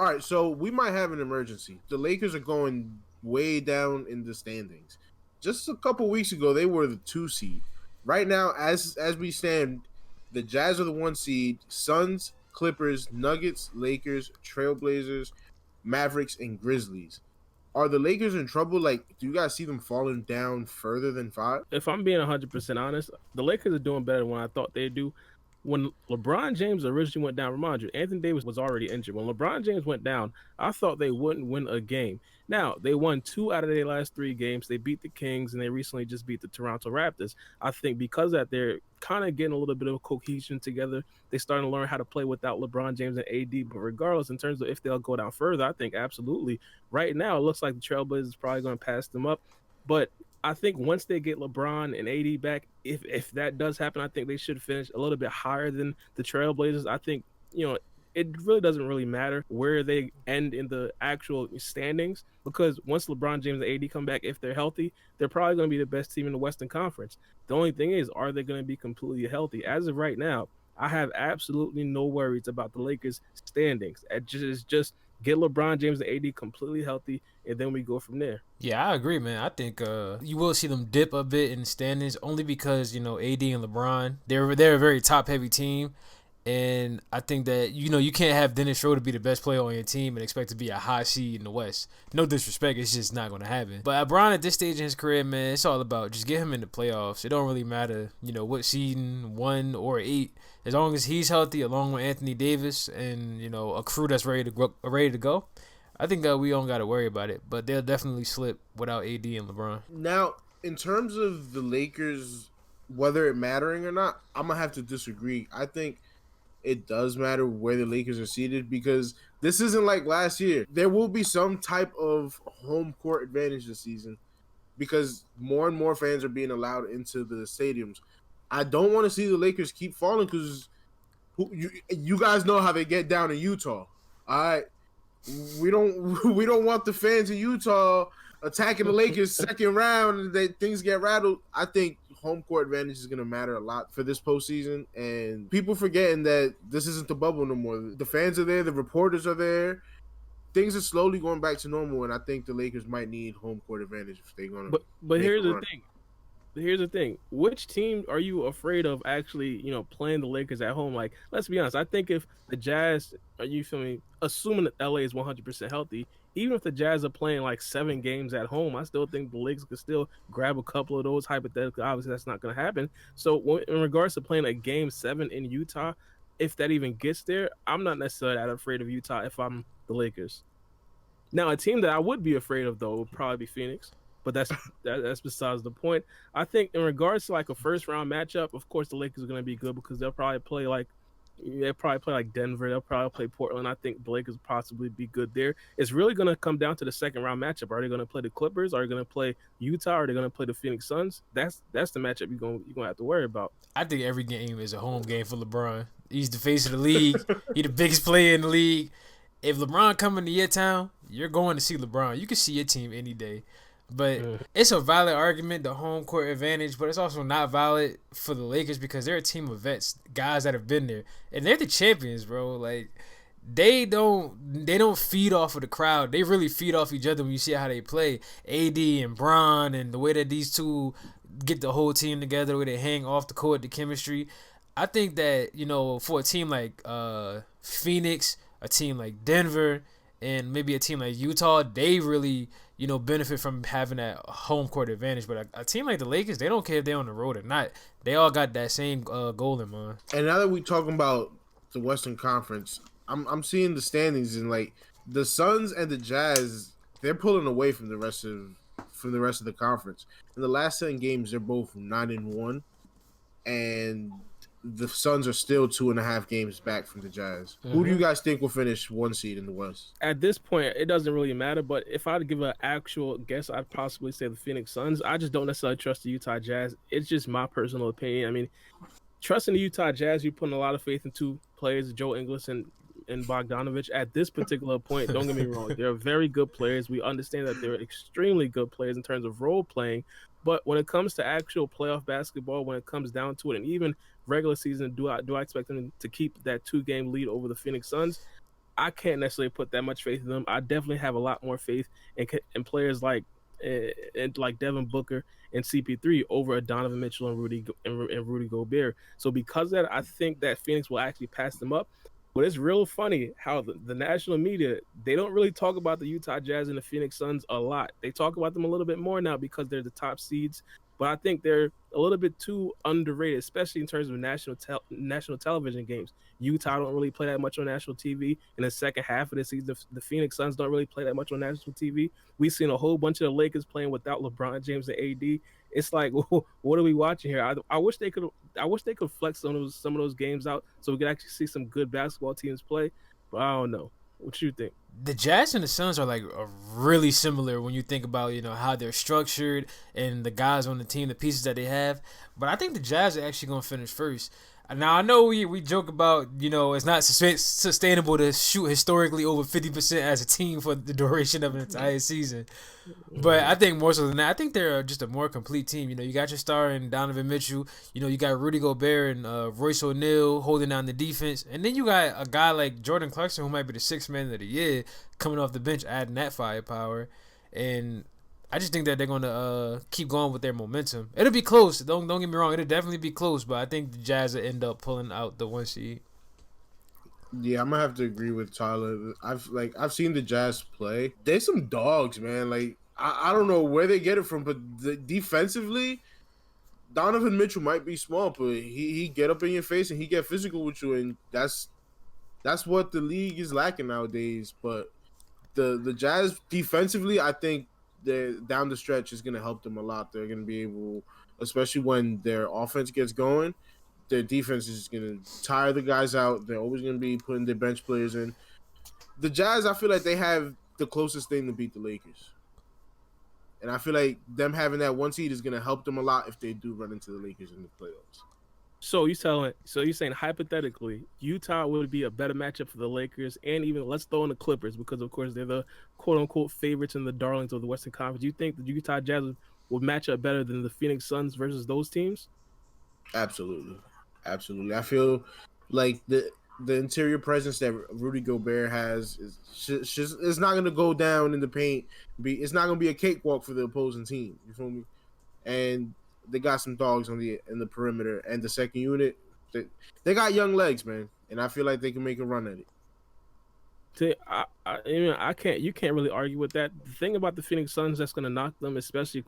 All right, so we might have an emergency. The Lakers are going way down in the standings. Just a couple weeks ago, they were the 2 seed. Right now, as we stand, the Jazz are the 1 seed. Suns, Clippers, Nuggets, Lakers, Trailblazers, Mavericks, and Grizzlies. Are the Lakers in trouble? Like, do you guys see them falling down further than five? If I'm being 100% honest, the Lakers are doing better than what I thought they'd do. When LeBron James originally went down, remind you, Anthony Davis was already injured. When LeBron James went down, I thought they wouldn't win a game. Now, they won 2 out of their last 3 games. They beat the Kings and they recently just beat the Toronto Raptors. I think because of that, they're kind of getting a little bit of a cohesion together. They're starting to learn how to play without LeBron James and AD. But regardless, in terms of if they'll go down further, I think absolutely. Right now, it looks like the Trailblazers is probably going to pass them up. But I think once they get LeBron and AD back, if that does happen, I think they should finish a little bit higher than the Trailblazers. I think it really doesn't really matter where they end in the actual standings because once LeBron James and AD come back, if they're healthy, they're probably going to be the best team in the Western Conference. The only thing is, are they going to be completely healthy? As of right now, I have absolutely no worries about the Lakers' standings. It's just get LeBron James and AD completely healthy, and then we go from there. Yeah, I agree, man. I think you will see them dip a bit in the standings only because AD and LeBron they're a very top heavy team, and I think that you can't have Dennis Schroeder be the best player on your team and expect to be a high seed in the West. No disrespect, it's just not going to happen. But LeBron at this stage in his career, man, it's all about just get him in the playoffs. It don't really matter, what seeding 1 or 8, as long as he's healthy, along with Anthony Davis and a crew that's ready to go. I think we don't got to worry about it, but they'll definitely slip without AD and LeBron. Now, in terms of the Lakers, whether it mattering or not, I'm gonna have to disagree. I think it does matter where the Lakers are seated because this isn't like last year. There will be some type of home court advantage this season because more and more fans are being allowed into the stadiums. I don't want to see the Lakers keep falling because you guys know how they get down in Utah. All right, we don't want the fans in Utah attacking the Lakers second round and things get rattled. I think home court advantage is going to matter a lot for this postseason, and people forgetting that this isn't the bubble no more. The fans are there, the reporters are there. Things are slowly going back to normal, and I think the Lakers might need home court advantage if they're going to But make here's a the run. thing. Which team are you afraid of actually, playing the Lakers at home? Like, let's be honest. I think if the Jazz, are you feel me? Assuming that LA is 100% healthy, even if the Jazz are playing like 7 games at home, I still think the Lakers could still grab a couple of those. Hypothetically, obviously, that's not going to happen. So, in regards to playing a game 7 in Utah, if that even gets there, I'm not necessarily that afraid of Utah if I'm the Lakers. Now, a team that I would be afraid of though would probably be Phoenix, but that's besides the point. I think in regards to like a first round matchup, of course the Lakers are going to be good because they'll probably play like Denver, they'll probably play Portland. I think the Lakers possibly be good there. It's really going to come down to the second round matchup. Are they going to play the Clippers? Are they going to play Utah? Are they going to play the Phoenix Suns? That's the matchup you're going to have to worry about. I think every game is a home game for LeBron. He's the face of the league. He's the biggest player in the league. If LeBron coming to your town, you're going to see LeBron. You can see your team any day. But it's a valid argument, the home court advantage, but it's also not valid for the Lakers because they're a team of vets, guys that have been there. And they're the champions, bro. Like they don't feed off of the crowd. They really feed off each other when you see how they play. AD and Bron and the way that these two get the whole team together, where they hang off the court, the chemistry. I think that, for a team like Phoenix, a team like Denver, and maybe a team like Utah, they really, benefit from having that home court advantage. But a team like the Lakers, they don't care if they're on the road or not. They all got that same goal in mind. And now that we're talking about the Western Conference, I'm seeing the standings and like the Suns and the Jazz, they're pulling away from the rest of the conference. In the last 10 games, they're both 9-1, and the Suns are still 2.5 games back from the Jazz. Who do you guys think will finish 1 seed in the West? At this point, it doesn't really matter. But if I had to give an actual guess, I'd possibly say the Phoenix Suns. I just don't necessarily trust the Utah Jazz. It's just my personal opinion. I mean, trusting the Utah Jazz, you're putting a lot of faith into players, Joe Ingles and Bogdanovich. At this particular point, don't get me wrong, they're very good players. We understand that they're extremely good players in terms of role playing. But when it comes to actual playoff basketball, when it comes down to it, and even regular season, do I expect them to keep that 2-game lead over the Phoenix Suns? I can't necessarily put that much faith in them. I definitely have a lot more faith in players like like Devin Booker and CP3 over a Donovan Mitchell and Rudy Gobert. So because of that, I think that Phoenix will actually pass them up. But it's real funny how the national media, they don't really talk about the Utah Jazz and the Phoenix Suns a lot. They talk about them a little bit more now because they're the top seeds. But I think they're a little bit too underrated, especially in terms of national television games. Utah don't really play that much on national TV. In the second half of the season, the Phoenix Suns don't really play that much on national TV. We've seen a whole bunch of the Lakers playing without LeBron James and AD. It's like, what are we watching here? I wish they could. I wish they could flex some of those games out so we could actually see some good basketball teams play. But I don't know. What you think? The Jazz and the Suns are like really similar when you think about how they're structured and the guys on the team, the pieces that they have. But I think the Jazz are actually going to finish first. Now I know we joke about it's not sustainable to shoot historically over 50% as a team for the duration of an entire season, but I think more so than that, I think they're just a more complete team. You got your star in Donovan Mitchell. You got Rudy Gobert and Royce O'Neal holding down the defense, and then you got a guy like Jordan Clarkson who might be the sixth man of the year coming off the bench, adding that firepower. And I just think that they're going to keep going with their momentum. It'll be close. Don't get me wrong. It'll definitely be close, but I think the Jazz will end up pulling out the 1 seed. Yeah, I'm gonna have to agree with Tyler. I've seen the Jazz play. They're some dogs, man. Like I don't know where they get it from, but defensively, Donovan Mitchell might be small, but he get up in your face and he get physical with you, and that's what the league is lacking nowadays. But the Jazz defensively, I think down the stretch is going to help them a lot. They're going to be able, especially when their offense gets going, their defense is going to tire the guys out. They're always going to be putting their bench players in. The Jazz, I feel like they have the closest thing to beat the Lakers. And I feel like them having that 1 seed is going to help them a lot if they do run into the Lakers in the playoffs. So you're saying hypothetically, Utah would be a better matchup for the Lakers, and even let's throw in the Clippers because of course they're the quote unquote favorites and the darlings of the Western Conference. Do you think the Utah Jazz would match up better than the Phoenix Suns versus those teams? Absolutely. I feel like the interior presence that Rudy Gobert has is not going to go down in the paint. It's not going to be a cakewalk for the opposing team. You feel me? And they got some dogs in the perimeter, and the second unit, they got young legs, man, and I feel like they can make a run at it. You can't really argue with that. The thing about the Phoenix Suns that's going to knock them, especially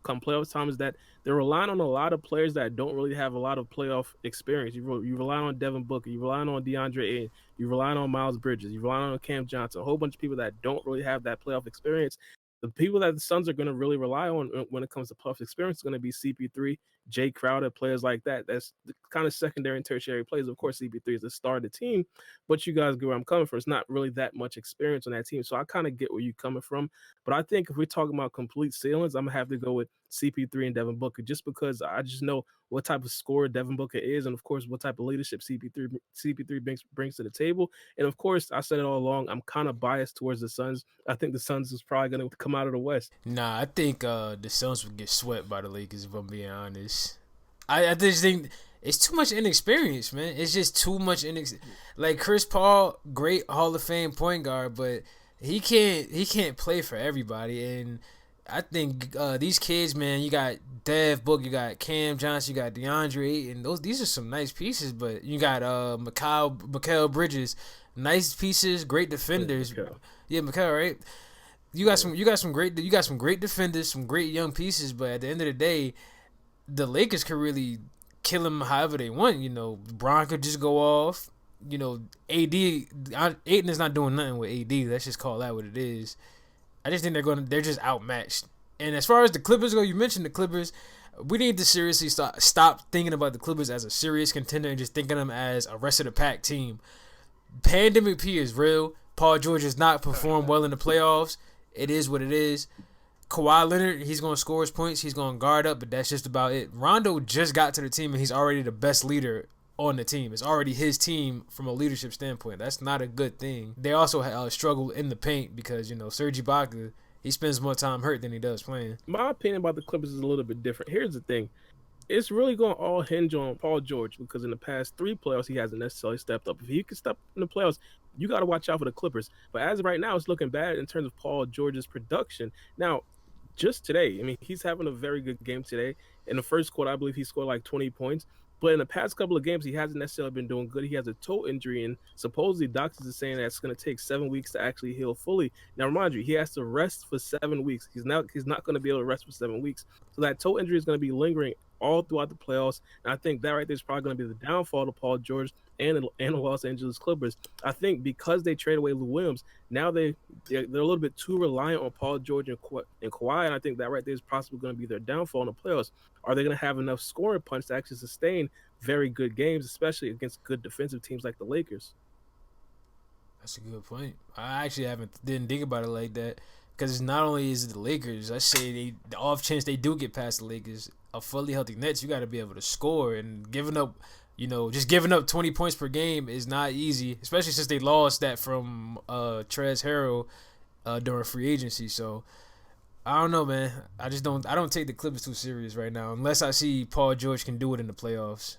come playoff time, is that they're relying on a lot of players that don't really have a lot of playoff experience. You rely on Devin Booker, you rely on DeAndre Ayton, you rely on Miles Bridges, you rely on Cam Johnson, a whole bunch of people that don't really have that playoff experience. The people that the Suns are going to really rely on when it comes to playoff experience is going to be CP3, Jay Crowder, players like that. That's the kind of secondary and tertiary players. Of course, CP3 is the star of the team, but you guys get where I'm coming from. It's not really that much experience on that team. So I kind of get where you're coming from. But I think if we're talking about complete ceilings, I'm going to have to go with CP3 and Devin Booker just because I just know what type of scorer Devin Booker is and, of course, what type of leadership CP3 brings to the table. And, of course, I said it all along, I'm kind of biased towards the Suns. I think the Suns is probably going to come out of the West. Nah, I think the Suns would get swept by the Lakers, if I'm being honest. I just think it's too much inexperience, man. It's just too much like Chris Paul, great Hall of Fame point guard, but he can't play for everybody. And I think these kids, man, you got Dev Book, you got Cam Johnson, you got DeAndre, and these are some nice pieces. But you got Mikal Bridges, nice pieces, great defenders. Yeah, Mikal, right? You got some great defenders, some great young pieces. But at the end of the day, the Lakers could really kill him however they want. Bron could just go off. AD, Ayton is not doing nothing with AD. Let's just call that what it is. I just think they're just outmatched. And as far as the Clippers go, you mentioned the Clippers. We need to seriously stop thinking about the Clippers as a serious contender and just thinking of them as a rest of the pack team. Pandemic P is real. Paul George has not performed well in the playoffs. It is what it is. Kawhi Leonard, he's going to score his points. He's going to guard up, but that's just about it. Rondo just got to the team, and he's already the best leader on the team. It's already his team from a leadership standpoint. That's not a good thing. They also struggle in the paint because, Serge Ibaka, he spends more time hurt than he does playing. My opinion about the Clippers is a little bit different. Here's the thing. It's really going to all hinge on Paul George because in the past 3 playoffs, he hasn't necessarily stepped up. If he could step in the playoffs, you got to watch out for the Clippers. But as of right now, it's looking bad in terms of Paul George's production. Now, just today, I mean, he's having a very good game today. In the first quarter, I believe he scored like 20 points. But in the past couple of games, he hasn't necessarily been doing good. He has a toe injury, and supposedly doctors are saying that it's going to take 7 weeks to actually heal fully. Now, remind you, he has to rest for 7 weeks. He's not going to be able to rest for 7 weeks. So that toe injury is going to be lingering all throughout the playoffs. And I think that right there is probably going to be the downfall of Paul George and the Los Angeles Clippers. I think because they trade away Lou Williams, now they're a little bit too reliant on Paul George and Kawhi, and I think that right there is possibly going to be their downfall in the playoffs. Are they going to have enough scoring punch to actually sustain very good games, especially against good defensive teams like the Lakers? That's a good point. I actually didn't think about it like that, because not only is it the Lakers, I say the off chance they do get past the Lakers, a fully healthy Nets, you got to be able to score, and just giving up 20 points per game is not easy, especially since they lost that from Trez Harrell during free agency. So I don't know, man. I don't take the Clippers too serious right now, unless I see Paul George can do it in the playoffs.